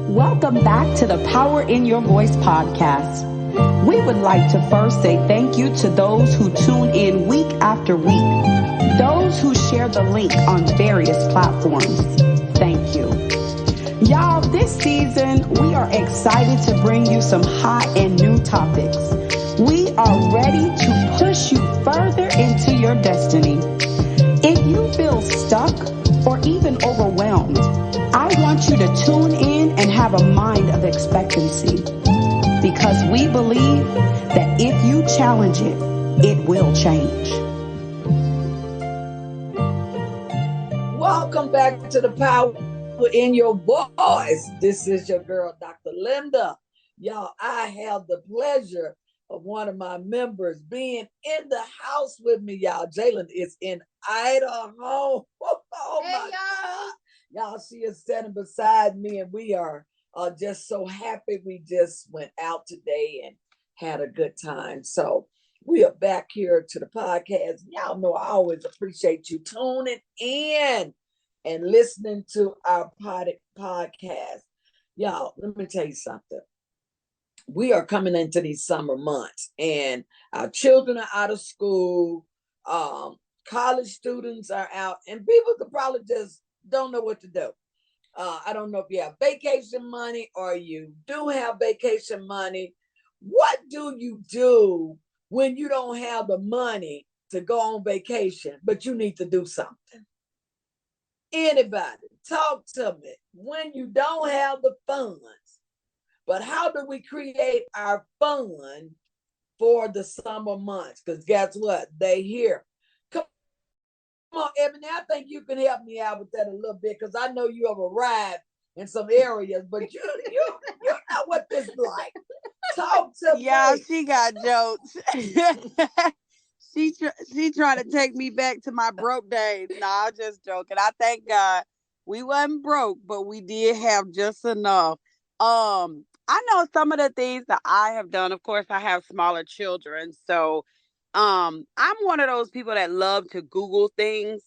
Welcome back to the Power in Your Voice podcast. We would like to first say thank you to those who tune in week after week, those who share the link on various platforms. Thank you. Y'all, this season, we are excited to bring you some hot and new topics. We are ready to push you further into your destiny. If you feel stuck or even overwhelmed, I want you to tune in and have a mind of expectancy, because we believe that if you challenge it, it will change. Welcome back to the Power in Your Voice. This is your girl, Dr. Linda. Y'all, I have the pleasure of one of my members being in the house with me, y'all. Jalen is in Idaho. Oh hey, my God. Y'all, she is standing beside me, and we are just so happy. We just went out today and had a good time. So we are back here to the podcast. Y'all know I always appreciate you tuning in and listening to our podcast. Y'all, let me tell you something. We are coming into these summer months, and our children are out of school. College students are out, and people could probably just don't know what to do. I don't know if you have vacation money or you do have vacation money. What do you do when you don't have the money to go on vacation, but you need to do something? Anybody, talk to me. When you don't have the funds, but how do we create our fun for the summer months? Because guess what? They here. Come on, Ebony, I think you can help me out with that a little bit, because I know you have arrived in some areas, but you know what this is like. Talk to Yeah, me. she got jokes. she trying to take me back to my broke days. Nah, I'm just joking. I thank God we wasn't broke, but we did have just enough. I know some of the things that I have done. Of course, I have smaller children, so I'm one of those people that love to Google things.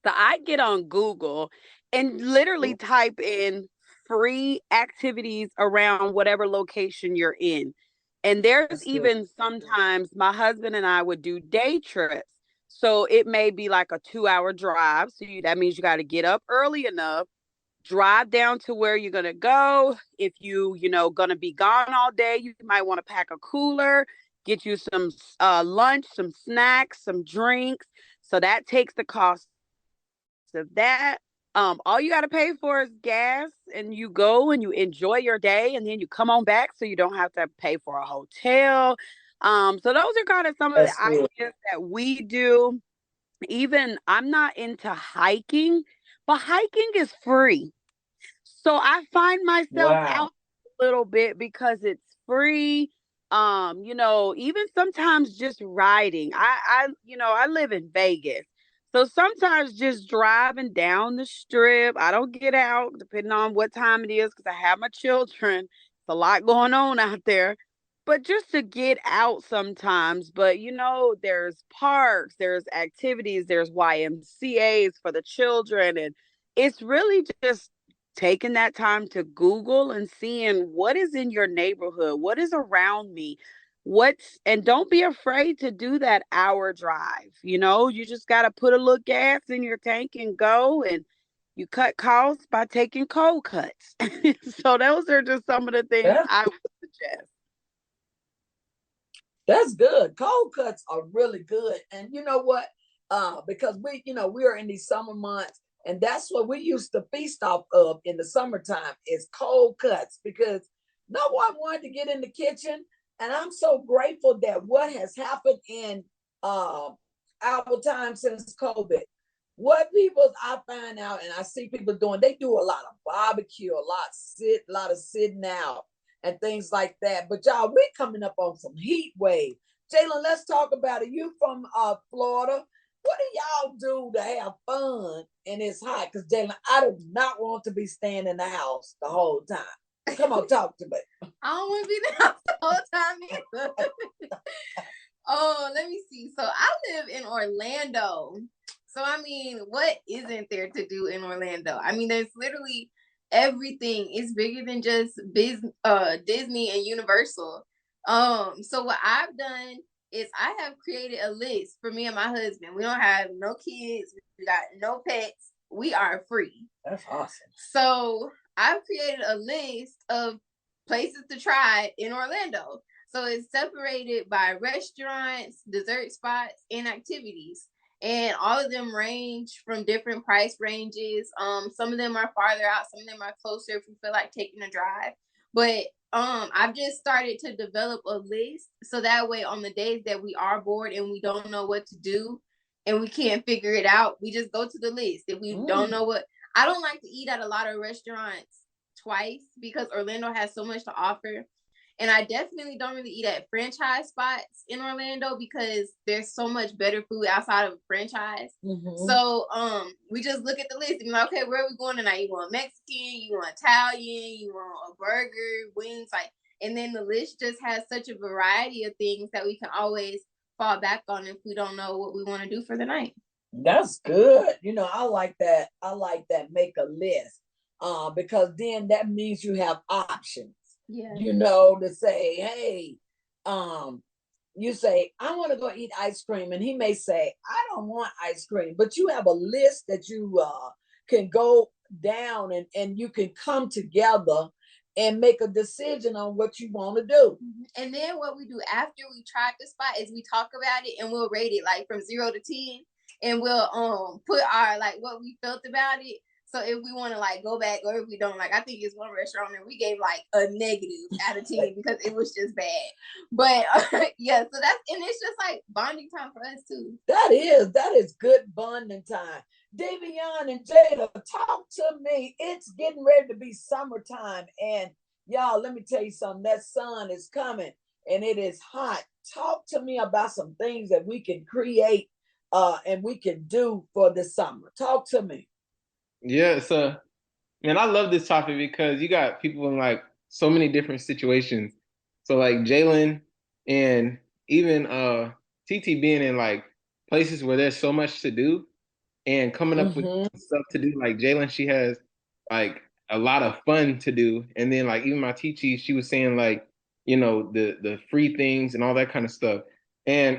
So I get on Google and literally type in free activities around whatever location you're in. And there's That's good. even sometimes my husband and I would do day trips. So it may be like a 2 hour drive. So that means you got to get up early enough, drive down to where you're going to go. If going to be gone all day, you might want to pack a cooler, get you some lunch, some snacks, some drinks. So that takes the cost of that. All you got to pay for is gas, and you go and you enjoy your day, and then you come on back, so you don't have to pay for a hotel. So those are kind of some of the That's good. ideas that we do. Even I'm not into hiking, but hiking is free. So I find myself Wow. out a little bit because it's free. Even sometimes just riding. I live in Vegas. So sometimes just driving down the strip. I don't get out depending on what time it is because I have my children. It's a lot going on out there. But just to get out sometimes. But there's parks, there's activities, there's YMCA's for the children, and it's really just taking that time to Google and seeing what is in your neighborhood, what is around me, and don't be afraid to do that hour drive. You just got to put a little gas in your tank and go, and you cut costs by taking cold cuts. So those are just some of the things That's, I would suggest. that's good. Cold cuts are really good. And you know what? Because we are in these summer months, and that's what we used to feast off of in the summertime is cold cuts, because no one wanted to get in the kitchen. And I'm so grateful that what has happened in our time since COVID, what people I find out and I see people doing, they do a lot of barbecue, a lot of sitting out and things like that. But y'all, we're coming up on some heat wave. Jalen, let's talk about it. You from Florida. What do y'all do to have fun and it's hot? Because Jalen, I do not want to be staying in the house the whole time. Come on, talk to me. I don't want to be in the house the whole time either. Oh, let me see. So I live in Orlando. So I mean, what isn't there to do in Orlando? I mean, there's literally everything. It's bigger than just Disney and Universal. So what I've done is I have created a list for me and my husband. We don't have no kids, we got no pets, we are free. That's awesome. So I've created a list of places to try in Orlando. So it's separated by restaurants, dessert spots, and activities. And all of them range from different price ranges. Some of them are farther out, some of them are closer if we feel like taking a drive. But I've just started to develop a list so that way on the days that we are bored and we don't know what to do and we can't figure it out, we just go to the list. If we don't know what, I don't like to eat at a lot of restaurants twice because Orlando has so much to offer. And I definitely don't really eat at franchise spots in Orlando because there's so much better food outside of a franchise. So we just look at the list and be like, okay, where are we going tonight? You want Mexican, you want Italian, you want a burger, wings, like, and then the list just has such a variety of things that we can always fall back on if we don't know what we want to do for the night. That's good. I like that. I like that. Make a list. Because then that means you have options. Yeah. To say, hey, you say, I want to go eat ice cream. And he may say, I don't want ice cream. But you have a list that you can go down and you can come together and make a decision on what you want to do. And then what we do after we tried the spot is we talk about it and we'll rate it like from 0 to 10. And we'll put our like what we felt about it. So if we want to like go back or if we don't, like I think it's one restaurant and we gave like a negative out of 10 because it was just bad. But yeah, so and it's just like bonding time for us too. That is good bonding time. Davion and Jada, talk to me. It's getting ready to be summertime. And y'all, let me tell you something. That sun is coming and it is hot. Talk to me about some things that we can create and we can do for the summer. Talk to me. Yeah, so man, I love this topic because you got people in like so many different situations. So like Jalen and even TT being in like places where there's so much to do and coming up with stuff to do. Like Jalen, she has like a lot of fun to do. And then like even my TT, she was saying like, the free things and all that kind of stuff. And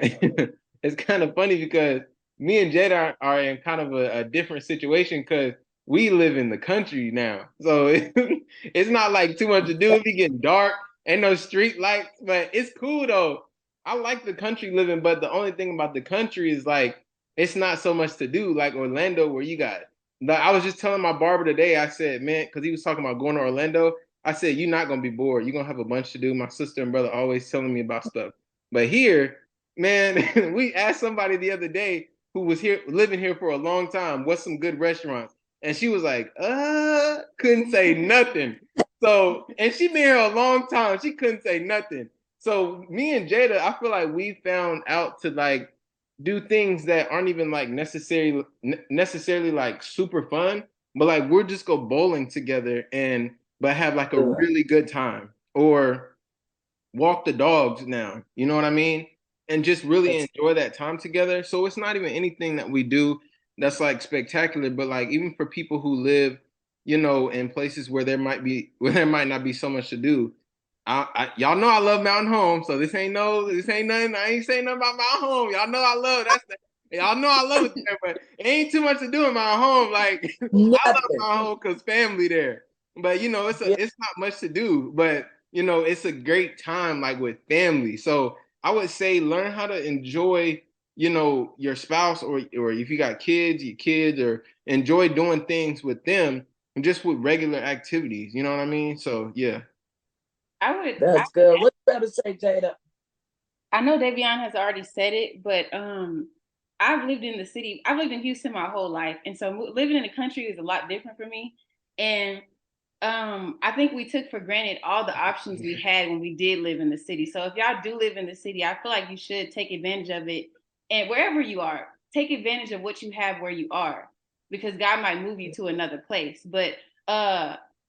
it's kind of funny because me and Jada are in kind of a different situation because we live in the country now. So it's not like too much to do. It be getting dark, ain't no street lights, but it's cool though. I like the country living, but the only thing about the country is like, it's not so much to do like Orlando where you got, I was just telling my barber today, I said, man, because he was talking about going to Orlando. I said, you're not going to be bored. You're going to have a bunch to do. My sister and brother always telling me about stuff. But here, man, we asked somebody the other day who was here, living here for a long time, what's some good restaurants? And she was like, couldn't say nothing. So, and she been here a long time. She couldn't say nothing. So me and Jada, I feel like we found out to like do things that aren't even like necessarily like super fun, but like we'll just go bowling together but have like a really good time or walk the dogs now. You know what I mean? And just really enjoy that time together. So it's not even anything that we do that's like spectacular, but like even for people who live, in places where there might not be so much to do. Y'all know I love Mountain Home, so this ain't nothing. I ain't saying nothing about Mountain Home. Y'all know I love y'all know I love it there, but it ain't too much to do in Mountain Home. Like I love Mountain Home because family there. But it's not much to do, but it's a great time like with family. So I would say learn how to enjoy, your spouse or if you got kids, your kids, or enjoy doing things with them and just with regular activities. You know what I mean? So yeah. That's good. What you better say, Jada? I know Davion has already said it, but I've lived in the city. I've lived in Houston my whole life. And so living in the country is a lot different for me. And I think we took for granted all the options we had when we did live in the city. So if y'all do live in the city, I feel like you should take advantage of it. And wherever you are, take advantage of what you have where you are, because God might move you to another place. But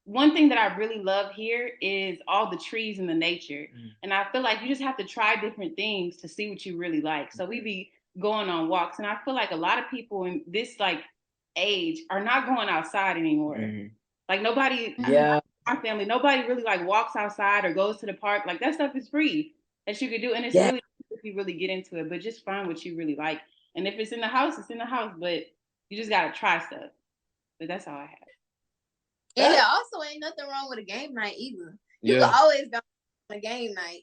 one thing that I really love here is all the trees and the nature. And I feel like you just have to try different things to see what you really like. So we be going on walks. And I feel like a lot of people in this like age are not going outside anymore. Like nobody, I mean, Yeah. my family, nobody really like walks outside or goes to the park. Like that stuff is free that you could do, and it's Yeah. really if you really get into it. But just find what you really like, and if it's in the house, it's in the house. But you just gotta try stuff. But that's all I have. And there also ain't nothing wrong with a game night either. You Yeah. can always go on a game night.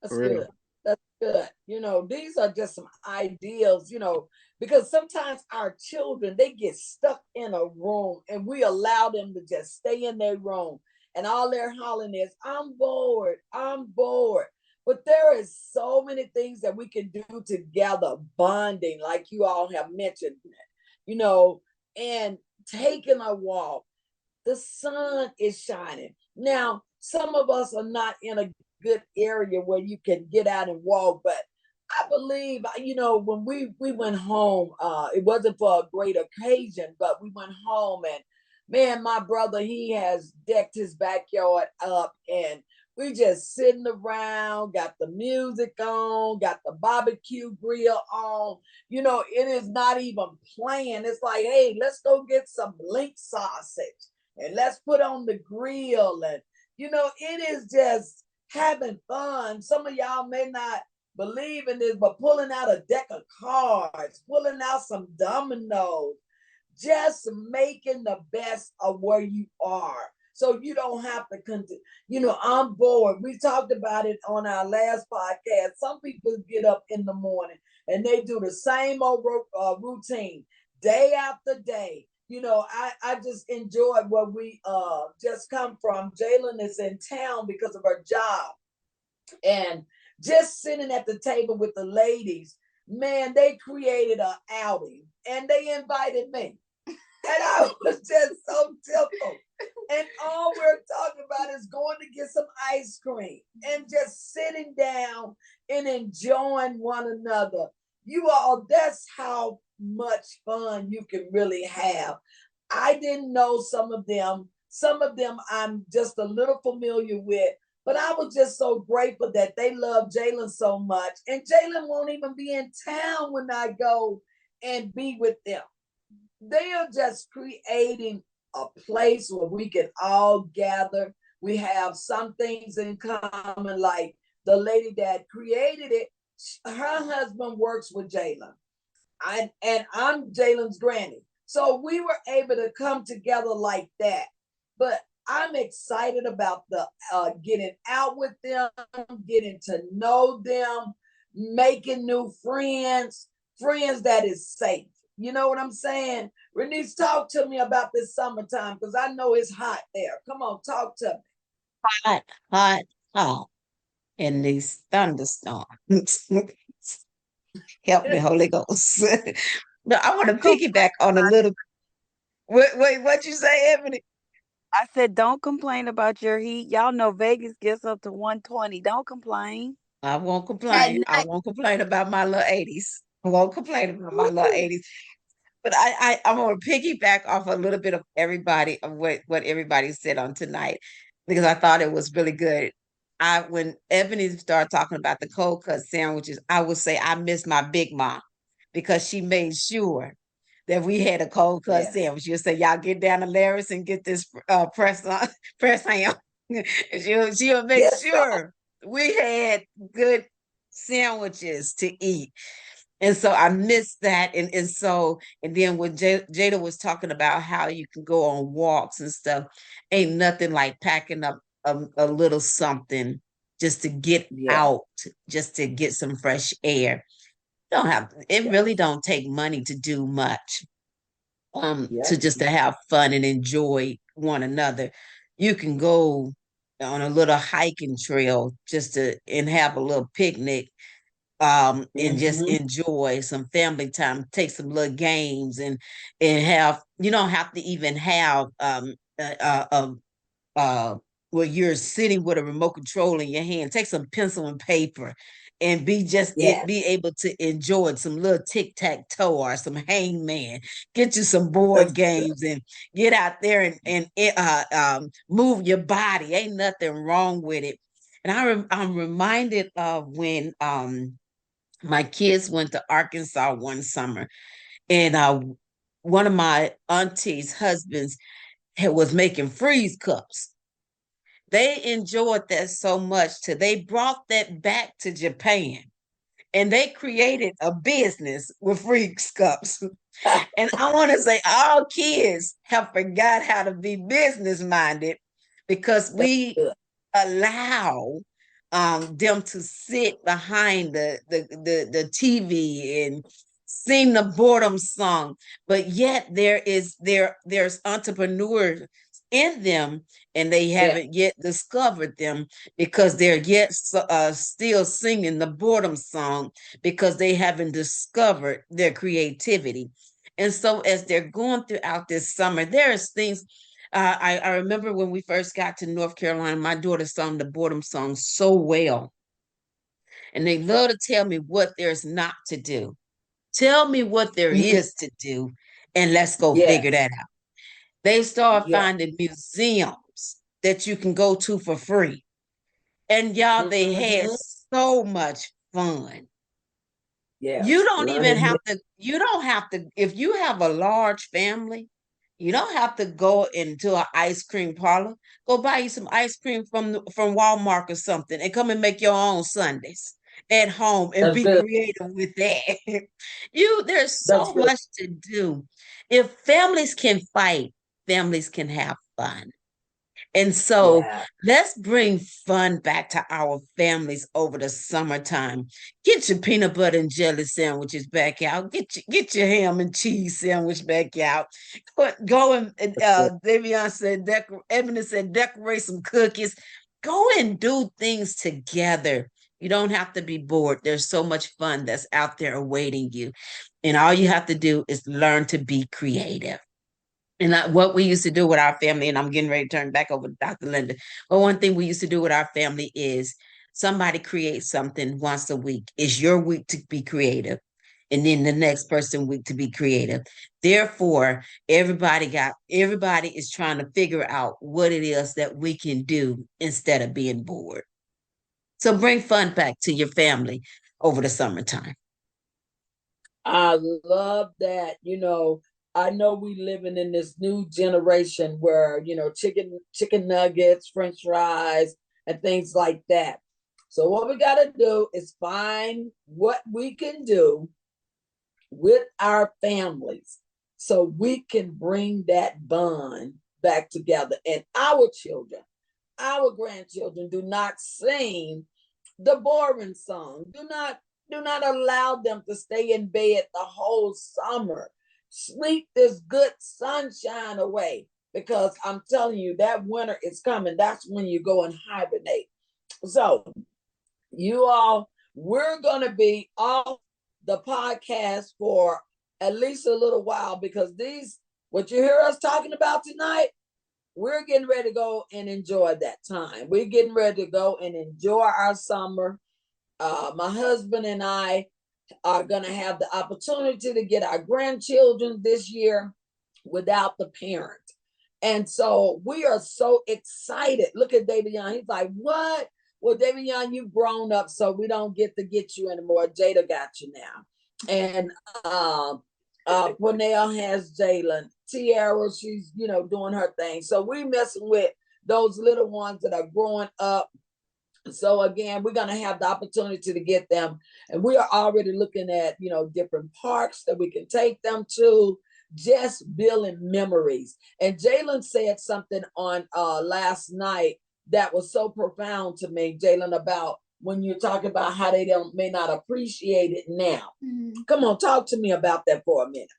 That's For real. good. That's good. You know, these are just some ideals, you know, because sometimes our children, they get stuck in a room and we allow them to just stay in their room and all they're hollering is, I'm bored, I'm bored. But there is so many things that we can do together, bonding, like you all have mentioned, you know, and taking a walk. The sun is shining. Now, some of us are not in a good area where you can get out and walk, but I believe, you know, when we went home, it wasn't for a great occasion, but we went home and man, my brother, he has decked his backyard up and we just sitting around, got the music on, got the barbecue grill on. You know, it is not even playing. It's like, hey, let's go get some link sausage and let's put on the grill. And, you know, it is just having fun. Some of y'all may not believe in this, but pulling out a deck of cards, pulling out some dominoes, just making the best of where you are. So you don't have to continue. You know, I'm bored. We talked about it on our last podcast. Some people get up in the morning and they do the same old routine day after day. You know, I just enjoyed where we just come from. Jalen is in town because of her job. And just sitting at the table with the ladies, man, they created an outing and they invited me. And I was just so tickled. And all we're talking about is going to get some ice cream and just sitting down and enjoying one another. You all, that's how much fun you can really have. I didn't know some of them. Some of them I'm just a little familiar with, but I was just so grateful that they love Jalen so much. And Jalen won't even be in town when I go and be with them. They are just creating a place where we can all gather. We have some things in common, like the lady that created it, her husband works with Jalen. And I'm Jalen's granny. So we were able to come together like that. But I'm excited about the getting out with them, getting to know them, making new friends, friends that is safe. You know what I'm saying? Renice, talk to me about this summertime because I know it's hot there. Come on, talk to me. Hot, hot, hot in these thunderstorms. Help me, Holy Ghost. But I want to piggyback on a little. Wait, what you say, Ebony? I said, don't complain about your heat. Y'all know Vegas gets up to 120. Don't complain. I won't At complain. I night. won't complain about my little 80s. I won't complain about my little 80s. But I'm gonna piggyback off a little bit of everybody of what everybody said on tonight because I thought it was really good. When Ebony started talking about the cold cut sandwiches, I would say I miss my big mom because she made sure that we had a cold cut Yes. sandwich. She'll say, "Y'all get down to Larry's and get this press on press ham." She'll make Yes, sir. sure we had good sandwiches to eat. And so I missed that. And then when Jada was talking about how you can go on walks and stuff, ain't nothing like packing up a little something just to get Yeah. out, just to get some fresh air. Don't have it Yeah. really don't take money to do much. Yeah. To just to have fun and enjoy one another. You can go on a little hiking trail just to and have a little picnic and just Mm-hmm. enjoy some family time, take some little games and have you don't have to even have uh, uh, um uh where you're sitting with a remote control in your hand. Take some pencil and paper and Yes. be able to enjoy some little tic-tac-toe or some hangman. Get you some board That's games and get out there and move your body. Ain't nothing wrong with it. And I'm reminded of when my kids went to Arkansas one summer, and one of my auntie's husbands was making freeze cups. They enjoyed that so much till they brought that back to Japan, and they created a business with freeze cups. And I want to say all kids have forgot how to be business minded because we allow them to sit behind the TV and sing the boredom song, but yet there's entrepreneurs in them, and they haven't yet discovered them because they're yet still singing the boredom song because they haven't discovered their creativity. And so as they're going throughout this summer, there's things. I remember when we first got to North Carolina, my daughter sung the boredom song so well. And they love to tell me what there's not to do. Tell me what there is to do, and let's go figure that out. They start finding museums that you can go to for free. And y'all, they had so much fun. Yeah. You don't even have to, if you have a large family, you don't have to go into an ice cream parlor. Go buy you some ice cream from Walmart or something and come and make your own sundaes at home and be creative with that. There's so much to do. If families can fight, families can have fun. And so let's bring fun back to our families over the summertime. Get your peanut butter and jelly sandwiches back out. Get your ham and cheese sandwich back out. Go and Davion said, Ebony said, decorate some cookies. Go and do things together. You don't have to be bored. There's so much fun that's out there awaiting you. And all you have to do is learn to be creative. And what we used to do with our family, and I'm getting ready to turn back over to Dr. Linda. But one thing we used to do with our family is somebody creates something once a week. It's your week to be creative. And then the next person week to be creative. Therefore, everybody is trying to figure out what it is that we can do instead of being bored. So bring fun back to your family over the summertime. I love that. I know we living in this new generation where, chicken nuggets, French fries, and things like that. So what we got to do is find what we can do with our families so we can bring that bond back together. And our children, our grandchildren do not sing the boring song. Do not allow them to stay in bed the whole summer. Sleep this good sunshine away, because I'm telling you that winter is coming. That's when you go and hibernate. So you all, we're going to be off the podcast for at least a little while, because what you hear us talking about tonight, we're getting ready to go and enjoy that time. We're getting ready to go and enjoy our summer. My husband and I are going to have the opportunity to get our grandchildren this year without the parent. And so we are so excited. Look at Davion. He's like, what? Well, Davion, you've grown up, so we don't get to get you anymore. Jada got you now. And Cornell has Jalen. Tiara, she's, doing her thing. So we messing with those little ones that are growing up. So again, we're going to have the opportunity to get them. And we are already looking at, different parks that we can take them to, just building memories. And Jalen said something on last night that was so profound to me, Jalen, about when you're talking about how they may not appreciate it now. Mm-hmm. Come on, talk to me about that for a minute.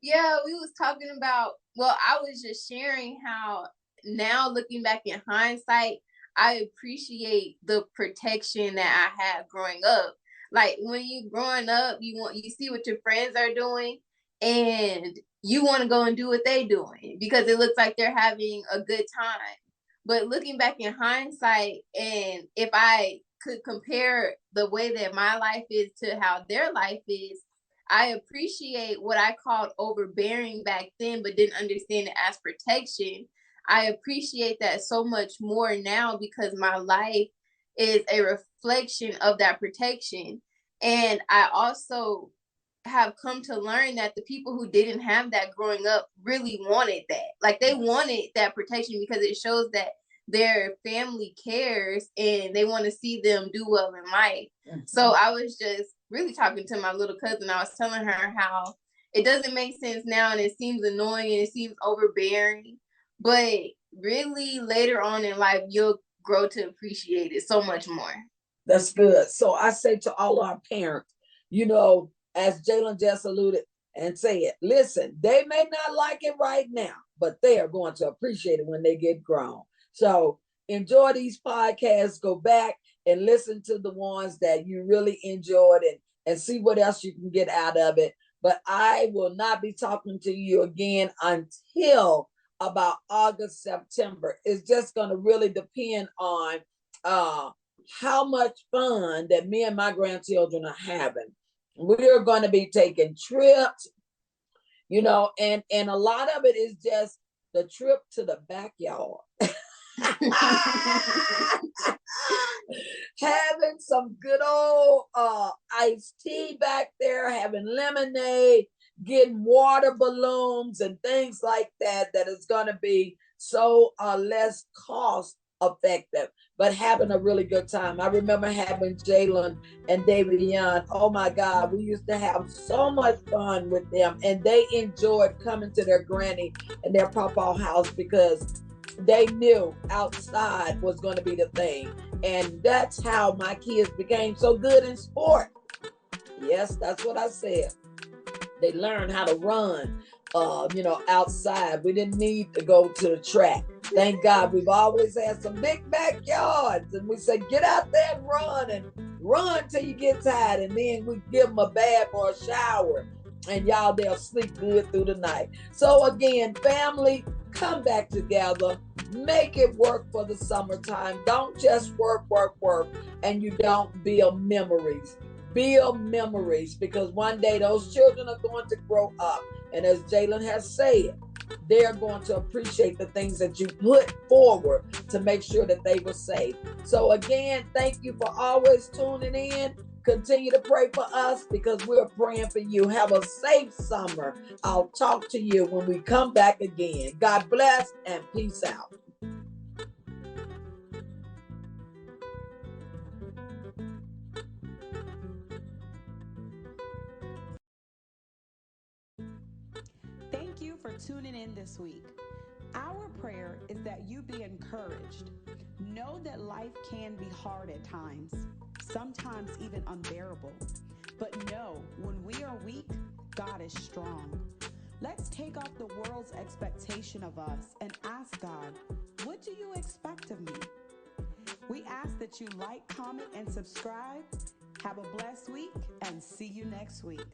Yeah, we was talking about, I was just sharing how now looking back in hindsight, I appreciate the protection that I had growing up. Like when you growing up, you see what your friends are doing, and you want to go and do what they're doing because it looks like they're having a good time. But looking back in hindsight, and if I could compare the way that my life is to how their life is, I appreciate what I called overbearing back then, but didn't understand it as protection. I appreciate that so much more now because my life is a reflection of that protection. And I also have come to learn that the people who didn't have that growing up really wanted that. Like they wanted that protection because it shows that their family cares and they want to see them do well in life. Mm-hmm. So I was just really talking to my little cousin. I was telling her how it doesn't make sense now and it seems annoying and it seems overbearing, but really later on in life, you'll grow to appreciate it so much more. That's good. So I say to all our parents, you know, as Jalen just alluded and said, listen, they may not like it right now, but they are going to appreciate it when they get grown. So enjoy these podcasts, go back and listen to the ones that you really enjoyed and see what else you can get out of it. But I will not be talking to you again until about August, September. It's just going to really depend on how much fun that me and my grandchildren are having. We're going to be taking trips, you know, and a lot of it is just the trip to the backyard. Having some good old iced tea back there, having lemonade, getting water balloons and things like that is going to be so less cost effective, but having a really good time. I remember having Jalen and David Young. Oh my God, we used to have so much fun with them, and they enjoyed coming to their granny and their papa house because they knew outside was going to be the thing. And that's how my kids became so good in sport. Yes, that's what I said. They learned how to run, you know, outside. We didn't need to go to the track. Thank God we've always had some big backyards. And we say, get out there and run till you get tired. And then we give them a bath or a shower. And y'all, they'll sleep good through the night. So again, family, come back together. Make it work for the summertime. Don't just work, and you don't build memories. Build memories, because one day those children are going to grow up. And as Jalen has said, they're going to appreciate the things that you put forward to make sure that they were safe. So again, thank you for always tuning in. Continue to pray for us because we're praying for you. Have a safe summer. I'll talk to you when we come back again. God bless and peace out. Thank you for tuning in this week. Our prayer is that you be encouraged. Know that life can be hard at times, sometimes even unbearable. But know when we are weak, God is strong. Let's take off the world's expectation of us and ask God, what do you expect of me? We ask that you like, comment, and subscribe. Have a blessed week and see you next week.